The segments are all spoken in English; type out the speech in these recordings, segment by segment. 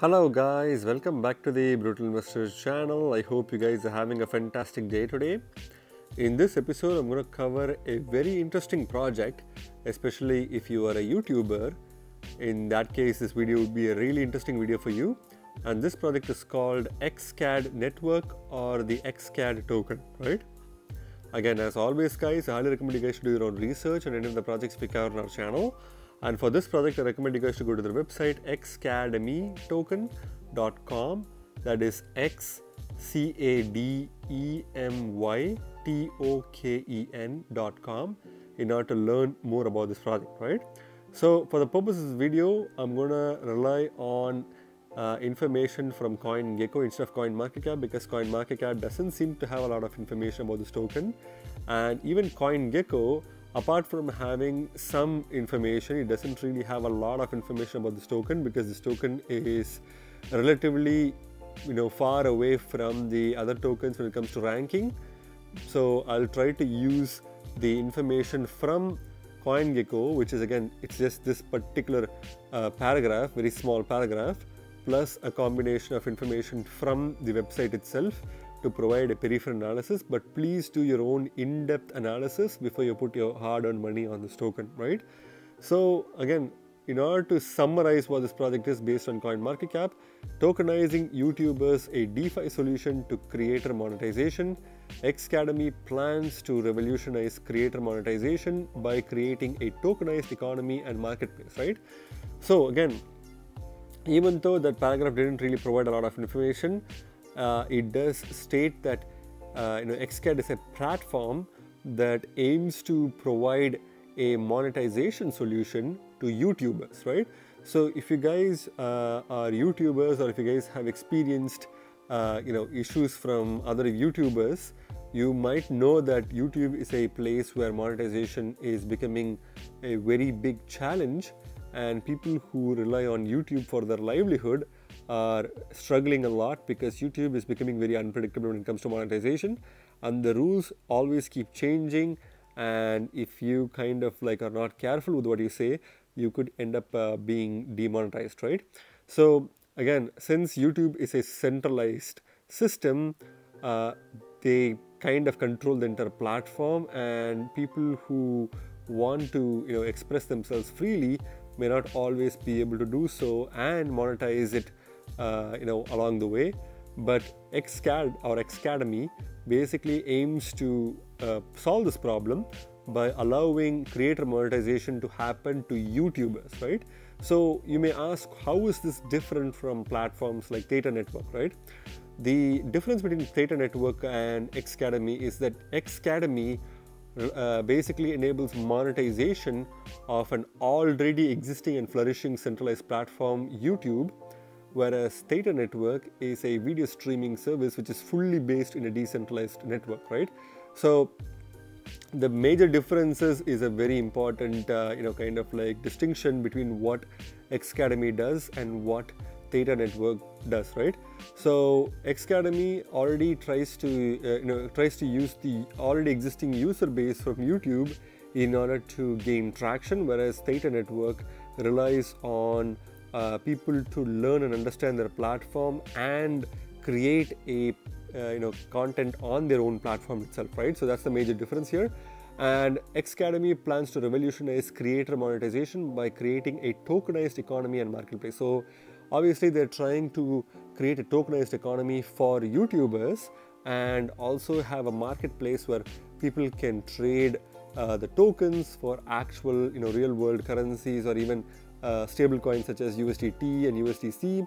Hello guys, welcome back to the Brutal Investors channel. I hope you guys are having a fantastic day today. In this episode, I'm going to cover a very interesting project, especially if you are a YouTuber. In that case, this video would be a really interesting video for you. And this project is called XCAD network or the XCAD token, right? Again, as always guys, I highly recommend you guys to do your own research and any of the projects we cover on our channel. And for this project, I recommend you guys to go to the website xcademytoken.com. That is xcademytoken.com in order to learn more about this project, right? So for the purpose of this video, I'm going to rely on information from CoinGecko instead of CoinMarketCap because CoinMarketCap doesn't seem to have a lot of information about this token. And even CoinGecko, apart from having some information, it doesn't really have a lot of information about this token because this token is relatively far away from the other tokens when it comes to ranking. So I'll try to use the information from CoinGecko, which is again, it's just this particular paragraph, very small paragraph, plus a combination of information from the website itself to provide a peripheral analysis. But please do your own in-depth analysis before you put your hard-earned money on this token, right? So again, in order to summarize what this project is based on CoinMarketCap, tokenizing YouTubers, a DeFi solution to creator monetization. Xcademy plans to revolutionize creator monetization by creating a tokenized economy and marketplace, right? So again, even though that paragraph didn't really provide a lot of information, it does state that XCAD is a platform that aims to provide a monetization solution to YouTubers, right? So if you guys are YouTubers, or if you guys have experienced issues from other YouTubers, you might know that YouTube is a place where monetization is becoming a very big challenge, and people who rely on YouTube for their livelihood are struggling a lot because YouTube is becoming very unpredictable when it comes to monetization, and the rules always keep changing, and if you kind of are not careful with what you say, you could end up being demonetized, right? So again, since YouTube is a centralized system, they kind of control the entire platform, and people who want to express themselves freely may not always be able to do so and monetize it along the way. But XCAD or Xcademy basically aims to solve this problem by allowing creator monetization to happen to YouTubers, right? So you may ask, how is this different from platforms like Theta Network, right? The difference between Theta Network and Xcademy is that Xcademy basically enables monetization of an already existing and flourishing centralized platform, YouTube, whereas Theta Network is a video streaming service which is fully based in a decentralized network, right? So the major differences is a very important distinction between what Xcademy does and what Theta Network does, right? So Xcademy already tries to use the already existing user base from YouTube in order to gain traction, whereas Theta Network relies on people to learn and understand their platform and create a content on their own platform itself, right? So that's the major difference here. And Xcademy plans to revolutionize creator monetization by creating a tokenized economy and marketplace. So obviously they're trying to create a tokenized economy for YouTubers and also have a marketplace where people can trade the tokens for actual real world currencies, or even stable coins such as USDT and USDC,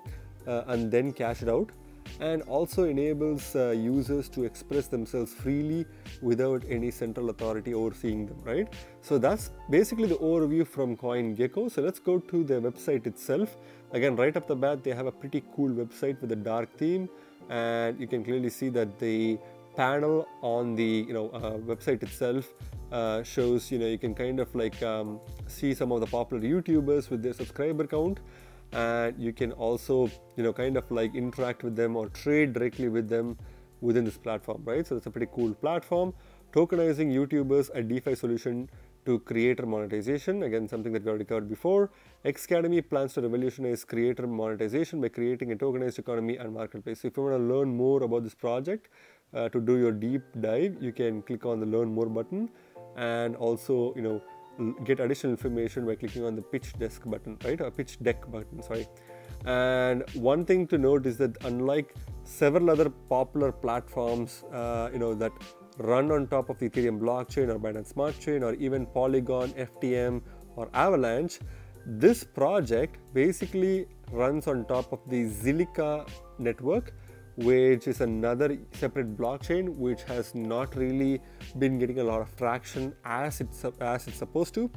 and then cash it out, and also enables users to express themselves freely without any central authority overseeing them, right? So that's basically the overview from CoinGecko. So let's go to the website itself. Again, right off the bat, they have a pretty cool website with a dark theme, and you can clearly see that the panel on the website itself shows you can kind of see some of the popular YouTubers with their subscriber count, and you can also interact with them or trade directly with them within this platform, right? So it's a pretty cool platform. Tokenizing YouTubers, a DeFi solution to creator monetization, again something that we already covered before. Xcademy plans to revolutionize creator monetization by creating a tokenized economy and marketplace. So if you want to learn more about this project, to do your deep dive, you can click on the learn more button, and also get additional information by clicking on the pitch deck button, right? Or pitch deck button, sorry. And one thing to note is that unlike several other popular platforms, that run on top of the Ethereum blockchain or Binance Smart Chain or even Polygon, FTM or Avalanche, this project basically runs on top of the Zilliqa network, which is another separate blockchain which has not really been getting a lot of traction as it's supposed to.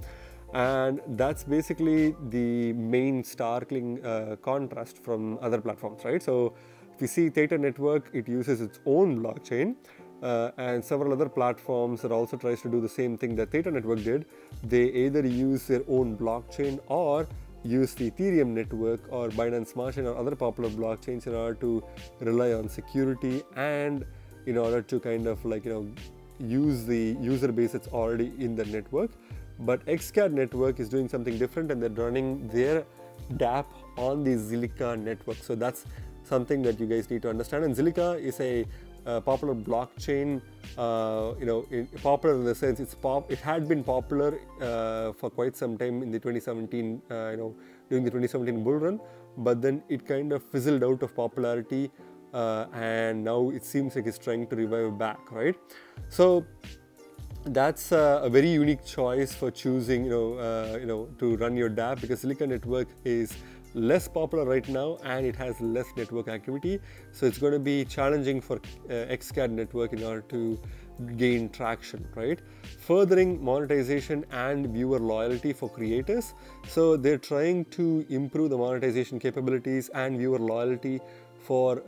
And that's basically the main startling contrast from other platforms, right? So if you see Theta Network, it uses its own blockchain, and several other platforms that also tries to do the same thing that Theta Network did. They either use their own blockchain or use the Ethereum network or Binance Smart Chain or other popular blockchains in order to rely on security and in order to kind of use the user base that's already in the network. But XCAD network is doing something different, and they're running their dApp on the Zilliqa network. So that's something that you guys need to understand. And Zilliqa is a popular blockchain, popular in the sense it had been popular for quite some time in the 2017, during the 2017 bull run, but then it kind of fizzled out of popularity, and now it seems like it's trying to revive back, right? So that's a very unique choice for choosing, to run your dApp, because Zilliqa network is less popular right now and it has less network activity. So it's going to be challenging for XCAD network in order to gain traction, right? Furthering monetization and viewer loyalty for creators. So they're trying to improve the monetization capabilities and viewer loyalty for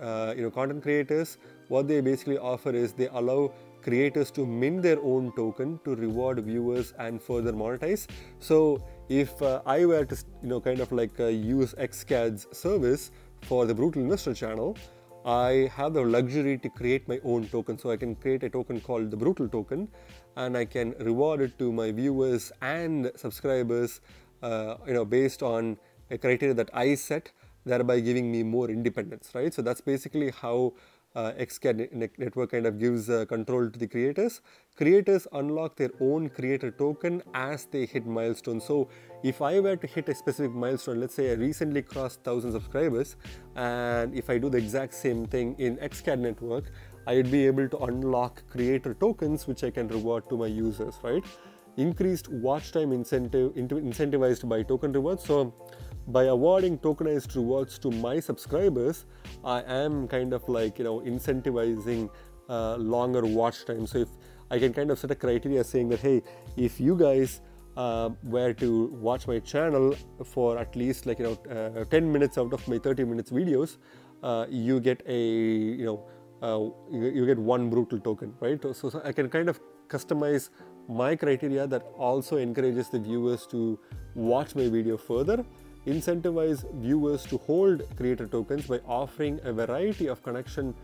content creators. What they basically offer is they allow creators to mint their own token to reward viewers and further monetize. So if I were to use XCAD's service for the Brutal Investor channel, I have the luxury to create my own token. So I can create a token called the Brutal token, and I can reward it to my viewers and subscribers based on a criteria that I set, thereby giving me more independence, right? So that's basically how XCAD network kind of gives control to the creators. Creators unlock their own creator token as they hit milestones. So if I were to hit a specific milestone, let's say I recently crossed 1,000 subscribers, and if I do the exact same thing in XCAD network, I would be able to unlock creator tokens which I can reward to my users, right? Increased watch time incentivized by token rewards. So by awarding tokenized rewards to my subscribers, I am kind of incentivizing longer watch time. So if I can kind of set a criteria saying that, hey, if you guys were to watch my channel for at least 10 minutes out of my 30 minutes videos, you get you get one Brutal token, right? So I can kind of customize my criteria that also encourages the viewers to watch my video further. Incentivize viewers to hold creator tokens by offering a variety of connection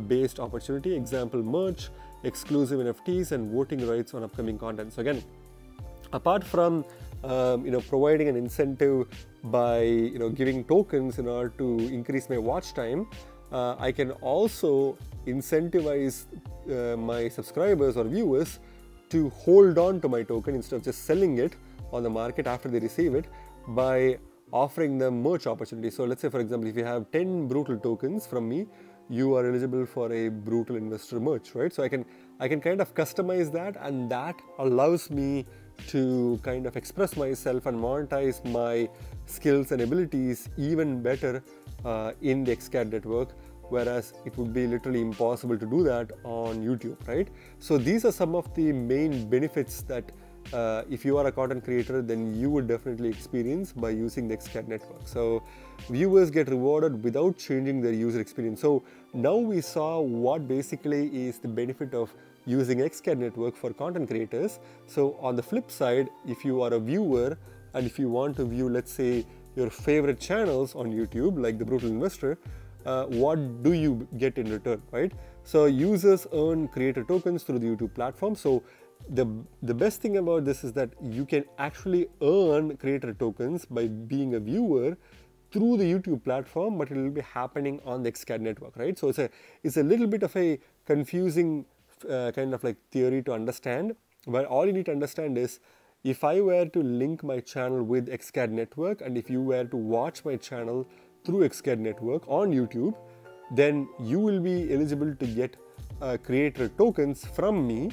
based opportunity, example merch, exclusive NFTs, and voting rights on upcoming content. So again, apart from providing an incentive by giving tokens in order to increase my watch time, I can also incentivize my subscribers or viewers to hold on to my token instead of just selling it on the market after they receive it, by offering them merch opportunities. So let's say, for example, if you have 10 Brutal tokens from me, you are eligible for a Brutal Investor merch, right? So I can kind of customize that, and that allows me to kind of express myself and monetize my skills and abilities even better in the XCAD network, whereas it would be literally impossible to do that on YouTube, right? So these are some of the main benefits that if you are a content creator, then you would definitely experience by using the XCAD network. So viewers get rewarded without changing their user experience. So now we saw what basically is the benefit of using XCAD network for content creators. So on the flip side, if you are a viewer and if you want to view, let's say, your favorite channels on YouTube, like the Brutal Investor, what do you get in return, right? So users earn creator tokens through the YouTube platform. So the best thing about this is that you can actually earn creator tokens by being a viewer through the YouTube platform, but it will be happening on the XCAD network, right? So it's a little bit of a confusing kind of like theory to understand, but all you need to understand is, if I were to link my channel with XCAD network, and if you were to watch my channel through XCAD network on YouTube, then you will be eligible to get creator tokens from me,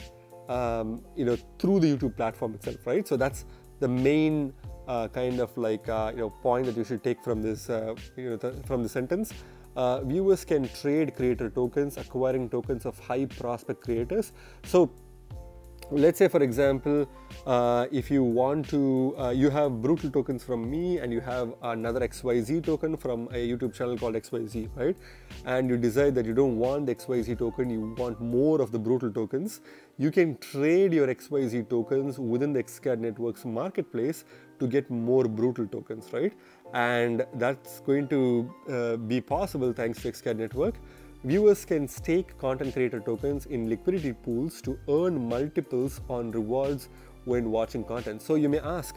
through the YouTube platform itself, right? So that's the main kind of like point that you should take from this from the sentence. Viewers can trade creator tokens, acquiring tokens of high prospect creators. So let's say, for example, if you want to, you have brutal tokens from me, and you have another XYZ token from a YouTube channel called XYZ, right? And you decide that you don't want the XYZ token, you want more of the brutal tokens. You can trade your XYZ tokens within the XCAD network's marketplace to get more brutal tokens, right? And that's going to be possible thanks to XCAD network. Viewers can stake content creator tokens in liquidity pools to earn multiples on rewards when watching content. So you may ask,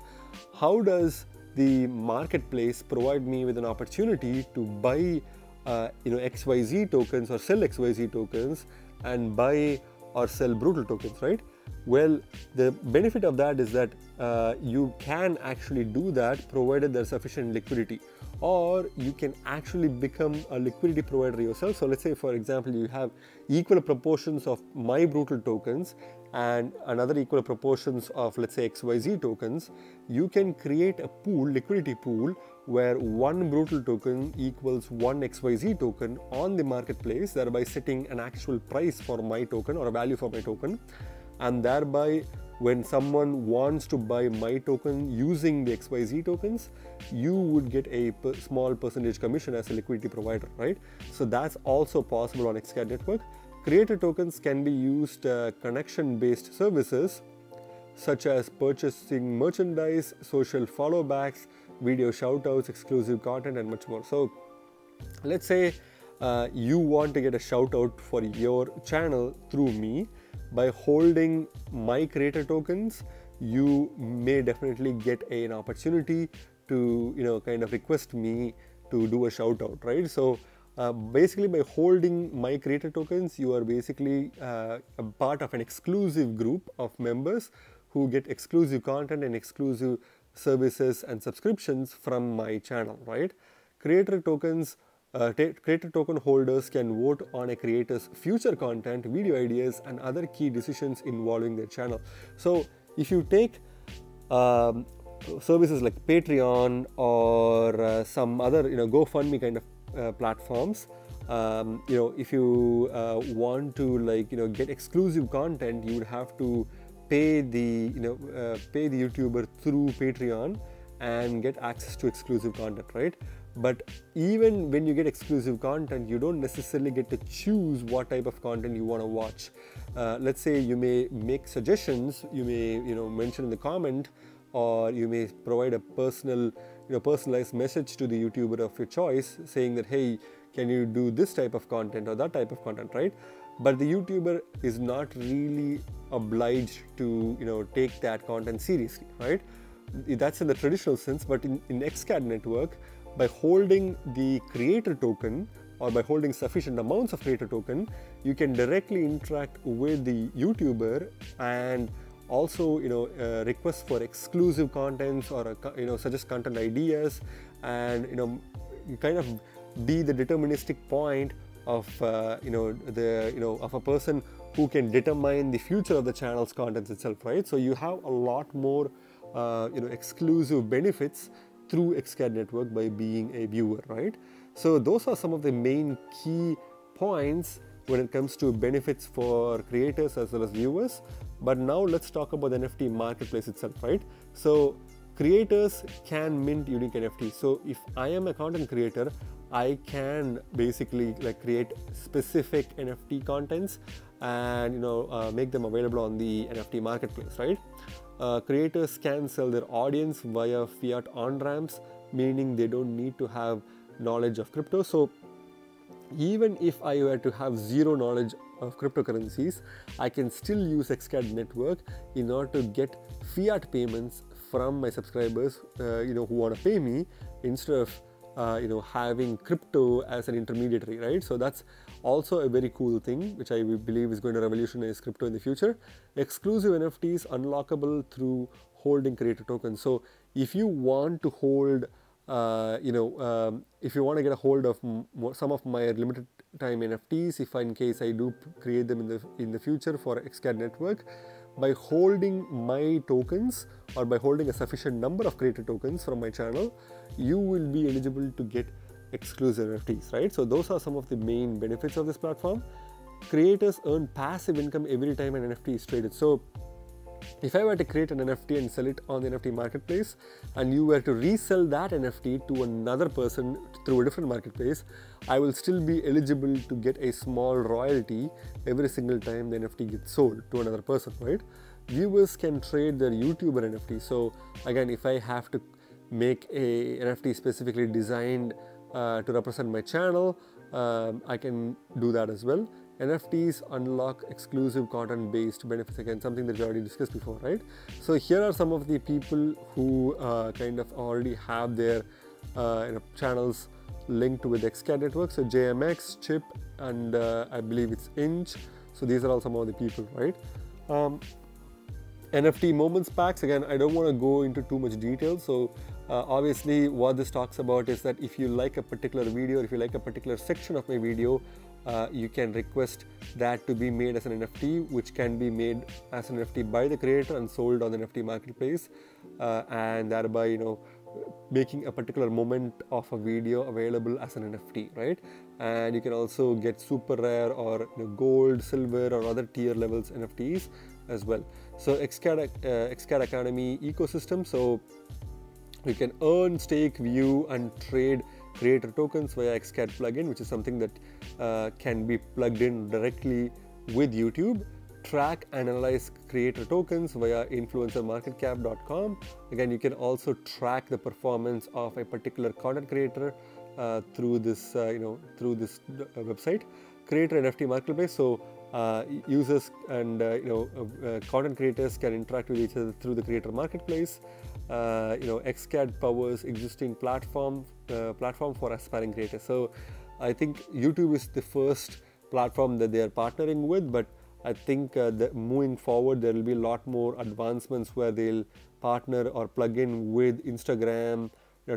how does the marketplace provide me with an opportunity to buy XYZ tokens or sell XYZ tokens and buy or sell brutal tokens, right? Well, the benefit of that is that you can actually do that provided there's sufficient liquidity, or you can actually become a liquidity provider yourself. So let's say, for example, you have equal proportions of my brutal tokens and another equal proportions of, let's say, XYZ tokens. You can create a pool, liquidity pool, where one brutal token equals one XYZ token on the marketplace, thereby setting an actual price for my token or a value for my token. And thereby, when someone wants to buy my token using the XYZ tokens, you would get a small percentage commission as a liquidity provider, right? So that's also possible on XCAD network. Creator tokens can be used connection-based services such as purchasing merchandise, social follow-backs, video shoutouts, exclusive content, and much more. So let's say you want to get a shout-out for your channel through me. By holding my creator tokens, you may definitely get an opportunity to kind of request me to do a shout out, right? So basically, by holding my creator tokens, you are basically a part of an exclusive group of members who get exclusive content and exclusive services and subscriptions from my channel, right? Creator tokens, creator token holders can vote on a creator's future content, video ideas, and other key decisions involving their channel. So if you take services like Patreon or some other GoFundMe kind of platforms, if you want to get exclusive content, you would have to pay the YouTuber through Patreon and get access to exclusive content, right? But even when you get exclusive content, you don't necessarily get to choose what type of content you want to watch. Let's say you may make suggestions, you may mention in the comment, or you may provide a personalized message to the YouTuber of your choice saying that, hey, can you do this type of content or that type of content, right? But the YouTuber is not really obliged to take that content seriously, right? That's in the traditional sense. But in XCAD network, by holding the creator token or by holding sufficient amounts of creator token, you can directly interact with the YouTuber and also request for exclusive contents or suggest content ideas, and kind of be the deterministic point of of a person who can determine the future of the channel's contents itself, right? So you have a lot more exclusive benefits through XCAD network by being a viewer, right? So those are some of the main key points when it comes to benefits for creators as well as viewers. But now let's talk about the NFT marketplace itself, right? So creators can mint unique NFTs. So if I am a content creator, I can basically create specific NFT contents and make them available on the NFT marketplace, right? Creators can sell their audience via fiat on-ramps, meaning they don't need to have knowledge of crypto. So even if I were to have zero knowledge of cryptocurrencies, I can still use XCAD network in order to get fiat payments from my subscribers, who want to pay me, instead of having crypto as an intermediary, right? So that's also a very cool thing, which I believe is going to revolutionize crypto in the future. Exclusive NFTs unlockable through holding creator tokens. So if you want to hold if you want to get a hold of some of my limited time NFTs, if in case I do create them in the future for XCAD network, by holding my tokens or by holding a sufficient number of creator tokens from my channel, you will be eligible to get exclusive NFTs, right? So those are some of the main benefits of this platform. Creators earn passive income every time an NFT is traded. So if I were to create an NFT and sell it on the NFT marketplace, and you were to resell that NFT to another person through a different marketplace, I will still be eligible to get a small royalty every single time the NFT gets sold to another person, right? Viewers can trade their YouTuber NFT. So again, if I have to make a NFT specifically designed to represent my channel, I can do that as well. NFTs unlock exclusive content-based benefits, again something that we already discussed before, right? So here are some of the people who kind of already have their channels linked with XCAD network. So JMX, Chip, and I believe it's Inch. So these are all some of the people, right? NFT moments packs, again I don't want to go into too much detail. So obviously what this talks about is that if you like a particular video, or if you like a particular section of my video, you can request that to be made as an NFT, which can be made as an NFT by the creator and sold on the NFT marketplace, and thereby making a particular moment of a video available as an NFT, right? And you can also get super rare or gold, silver, or other tier levels NFTs as well. So Xcademy ecosystem. So you can earn, stake, view, and trade creator tokens via XCAD plugin, which is something that can be plugged in directly with YouTube. Track and analyze creator tokens via influencermarketcap.com. Again, you can also track the performance of a particular content creator through this website. Creator NFT marketplace. So users and content creators can interact with each other through the creator marketplace. XCAD powers existing platform for aspiring creators. So I think YouTube is the first platform that they are partnering with, but I think that moving forward there will be a lot more advancements where they'll partner or plug in with Instagram,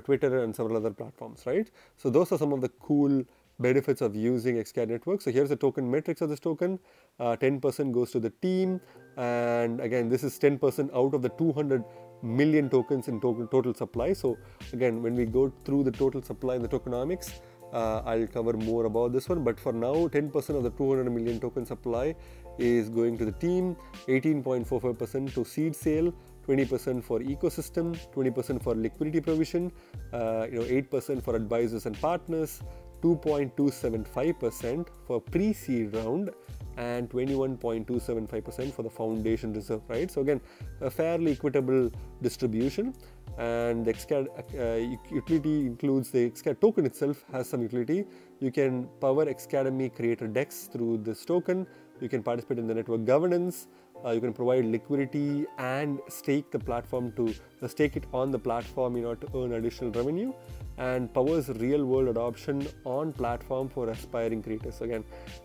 Twitter, and several other platforms, right? So those are some of the cool benefits of using XCAD network. So here's the token metrics of this token. 10% goes to the team, and again this is 10% out of the 200 million tokens in total supply. So again, when we go through the total supply and the tokenomics, I'll cover more about this one, but for now 10% of the 200 million token supply is going to the team, 18.45% to seed sale, 20% for ecosystem, 20% for liquidity provision, 8% for advisors and partners, 2.275% for pre-seed round, and 21.275% for the foundation reserve, right? So again, a fairly equitable distribution. And the XCAD utility includes the XCAD token itself has some utility. You can power Xcademy creator decks through this token. You can participate in the network governance. You can provide liquidity and stake the platform to stake it on the platform in order to earn additional revenue, and powers real world adoption on platform for aspiring creators. So again,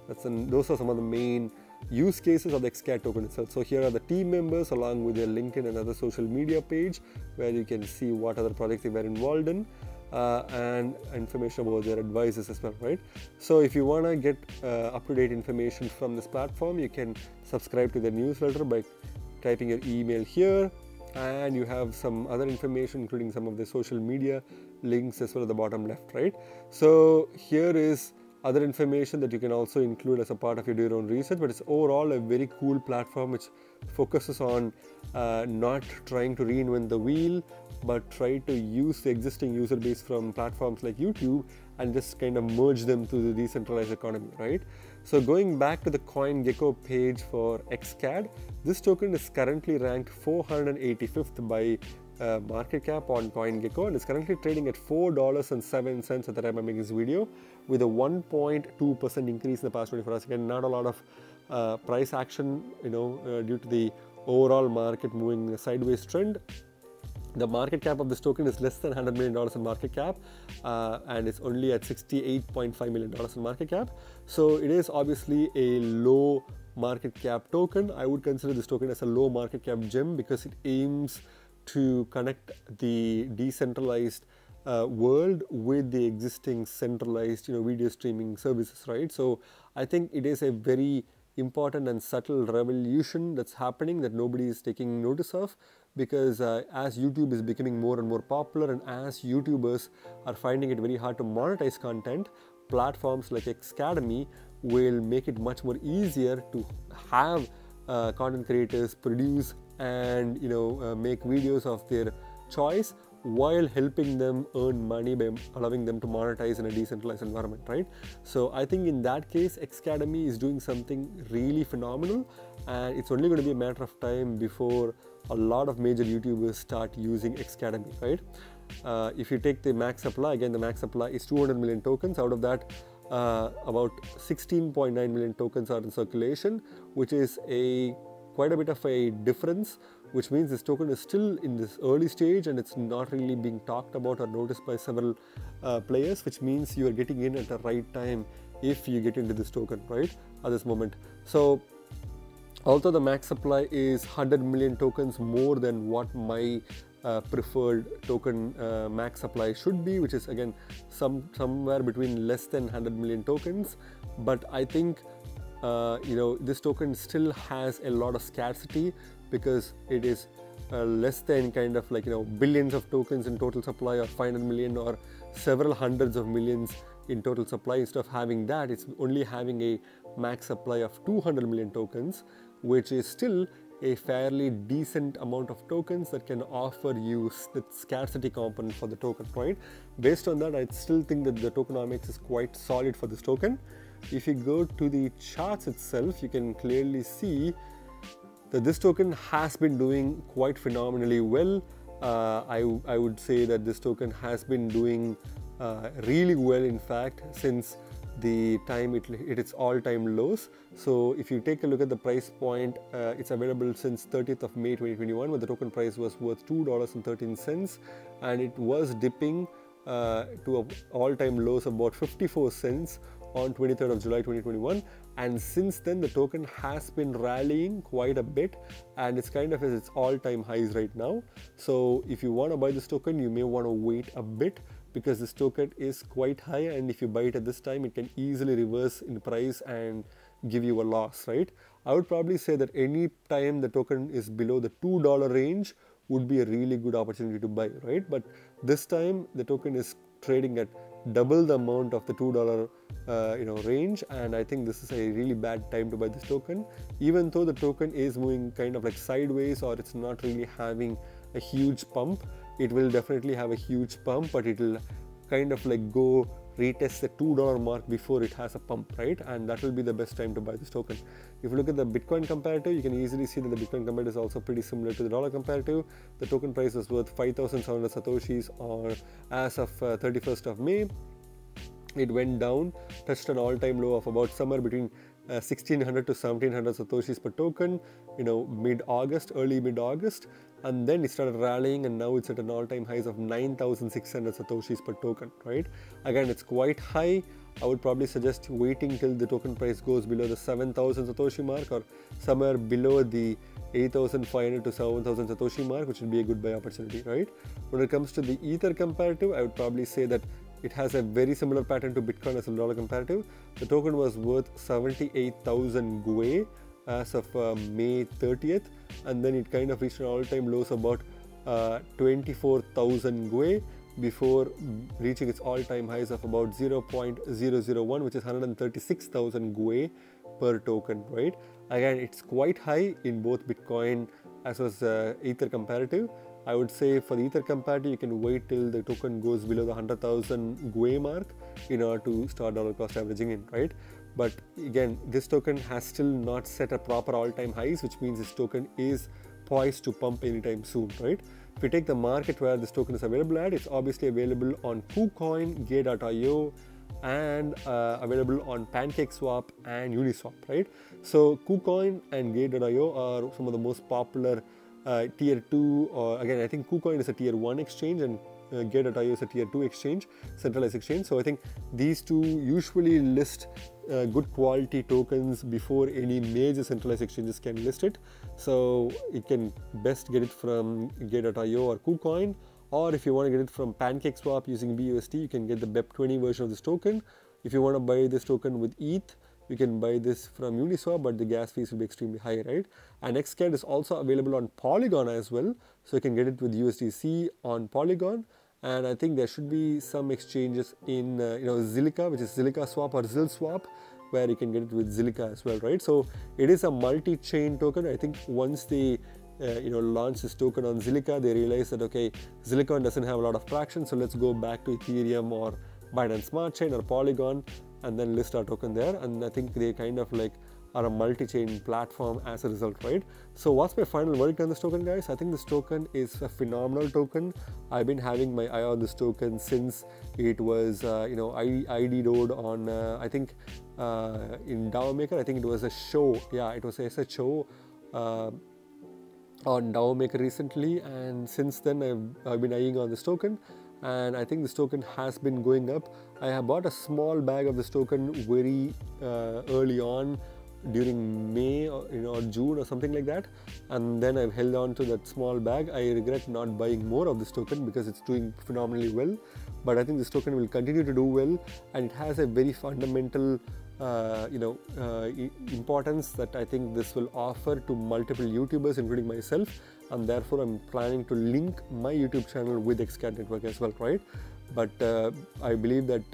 those are some of the main use cases of the XCAD token itself. So here are the team members along with their LinkedIn and other social media page, where you can see what other projects they were involved in, and information about their advisors as well, right? So if you want to get up-to-date information from this platform, you can subscribe to their newsletter by typing your email here, and you have some other information including some of the social media links as well at the bottom left, right? So here is other information that you can also include as a part of your own research, but it's overall a very cool platform which focuses on not trying to reinvent the wheel, but try to use the existing user base from platforms like YouTube and just kind of merge them to the decentralized economy, right? So going back to the CoinGecko page for XCAD, this token is currently ranked 485th by market cap on CoinGecko, and it's currently trading at $4.07 at the time I'm making this video, with a 1.2% increase in the past 24 hours. Again, not a lot of price action, due to the overall market moving in a sideways trend. The market cap of this token is less than $100 million in market cap, and it's only at $68.5 million in market cap. So it is obviously a low market cap token. I would consider this token as a low market cap gem because it aims to connect the decentralized world with the existing centralized video streaming services, right? So I think it is a very important and subtle revolution that's happening that nobody is taking notice of, because as YouTube is becoming more and more popular, and as YouTubers are finding it very hard to monetize content, platforms like Xcademy will make it much more easier to have content creators produce and make videos of their choice while helping them earn money by allowing them to monetize in a decentralized environment, right? So I think in that case, Xcademy is doing something really phenomenal, and it's only going to be a matter of time before a lot of major YouTubers start using Xcademy, right? If you take the max supply, again, the max supply is 200 million tokens. Out of that, about 16.9 million tokens are in circulation, which is quite a bit of a difference, which means this token is still in this early stage and it's not really being talked about or noticed by several players, which means you are getting in at the right time if you get into this token, right, at this moment. So although the max supply is 100 million tokens more than what my preferred token max supply should be, which is again somewhere between less than 100 million tokens, but I think this token still has a lot of scarcity because it is less than kind of like billions of tokens in total supply, or 500 million or several hundreds of millions in total supply. Instead of having that, it's only having a max supply of 200 million tokens, which is still a fairly decent amount of tokens that can offer you the scarcity component for the token, right? Based on that, I still think that the tokenomics is quite solid for this token. If you go to the charts itself, you can clearly see that this token has been doing quite phenomenally well. I would say that this token has been doing really well, in fact, since the time it hit its all-time lows. So if you take a look at the price point, it's available since 30th of May 2021, where the token price was worth $2.13, and it was dipping to all-time lows of about 54 cents on 23rd of July 2021, and since then the token has been rallying quite a bit, and it's kind of at its all-time highs right now. So if you want to buy this token, you may want to wait a bit, because this token is quite high, and if you buy it at this time, it can easily reverse in price and give you a loss, right? I would probably say that any time the token is below the $2 range would be a really good opportunity to buy, right? But this time the token is trading at double the amount of the $2 range, and I think this is a really bad time to buy this token. Even though the token is moving kind of like sideways, or it's not really having a huge pump, it will definitely have a huge pump, but it will kind of like go retest the $2 mark before it has a pump, right? And that will be the best time to buy this token. If you look at the Bitcoin comparative, you can easily see that the Bitcoin comparative is also pretty similar to the dollar comparative. The token price is worth 5,700 satoshis or as of 31st of May. It went down, touched an all-time low of about somewhere between 1600 to 1700 satoshis per token, early mid-August, and then it started rallying, and now it's at an all-time highs of 9,600 satoshis per token, right? Again, it's quite high. I would probably suggest waiting till the token price goes below the 7,000 satoshi mark, or somewhere below the 8,500 to 7,000 satoshi mark, which would be a good buy opportunity, right? When it comes to the Ether comparative, I would probably say that it has a very similar pattern to Bitcoin as a dollar comparative. The token was worth 78,000 GUE as of May 30th, and then it kind of reached an all-time lows of about 24,000 GUE before reaching its all-time highs of about 0.001, which is 136,000 GUE per token, right? Again, it's quite high in both Bitcoin as well as Ether comparative. I would say for the Ether comparative, you can wait till the token goes below the 100,000 GUE mark in order to start dollar cost averaging in, right? But again, this token has still not set a proper all-time highs, which means this token is poised to pump anytime soon, right? if you take the market where this token is available at, it's obviously available on KuCoin, Gate.io, and available on PancakeSwap and Uniswap, right? So KuCoin and Gate.io are some of the most popular tier 2, or again, I think KuCoin is a tier 1 exchange and Gate.io is a tier 2 exchange, centralized exchange. So I think these two usually list good quality tokens before any major centralized exchanges can list it. So you can best get it from Gate.io or KuCoin, or if you want to get it from PancakeSwap using BUSD, you can get the BEP20 version of this token. If you want to buy this token with ETH, you can buy this from Uniswap, but the gas fees will be extremely high, right? And XCAD is also available on Polygon as well, so you can get it with USDC on Polygon. And I think there should be some exchanges in Zilliqa, which is Zilliqa Swap or ZilSwap, where you can get it with Zilliqa as well, right? So it is a multi-chain token. I think once they launch this token on Zilliqa, they realize that, okay, Zilliqa doesn't have a lot of traction, so let's go back to Ethereum or Binance Smart Chain or Polygon and then list our token there. And I think they kind of like are a multi-chain platform as a result, right? So what's my final verdict on this token, guys? I think this token is a phenomenal token. I've been having my eye on this token since it was ID'd on I think in DAO Maker. I think it was a show. Yeah, it was a SHO on DAO Maker recently, and since then I've been eyeing on this token, and I think this token has been going up. I have bought a small bag of this token very early on during May or June or something like that, and then I've held on to that small bag. I regret not buying more of this token because it's doing phenomenally well, but I think this token will continue to do well, and it has a very fundamental importance that I think this will offer to multiple YouTubers, including myself, and therefore I'm planning to link my YouTube channel with XCAD network as well, right? But I believe that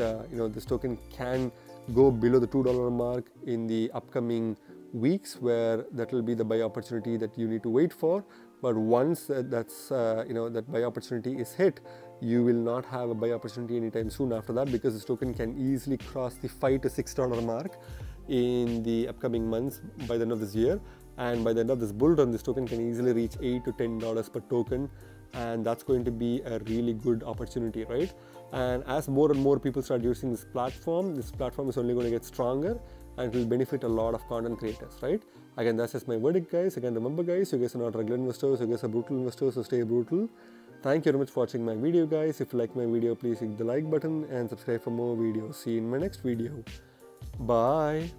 this token can go below the $2 mark in the upcoming weeks, where that will be the buy opportunity that you need to wait for. But once that buy opportunity is hit, you will not have a buy opportunity anytime soon after that, because this token can easily cross the $5 to $6 mark in the upcoming months by the end of this year. And by the end of this bull run, this token can easily reach $8 to $10 per token, and that's going to be a really good opportunity, right? And as more and more people start using this platform is only going to get stronger, and it will benefit a lot of content creators, right? Again, that's just my verdict, guys. Again, remember, guys, you guys are not regular investors, you guys are brutal investors, so stay brutal. Thank you very much for watching my video, guys. If you like my video, please hit the like button and subscribe for more videos. See you in my next video. Bye.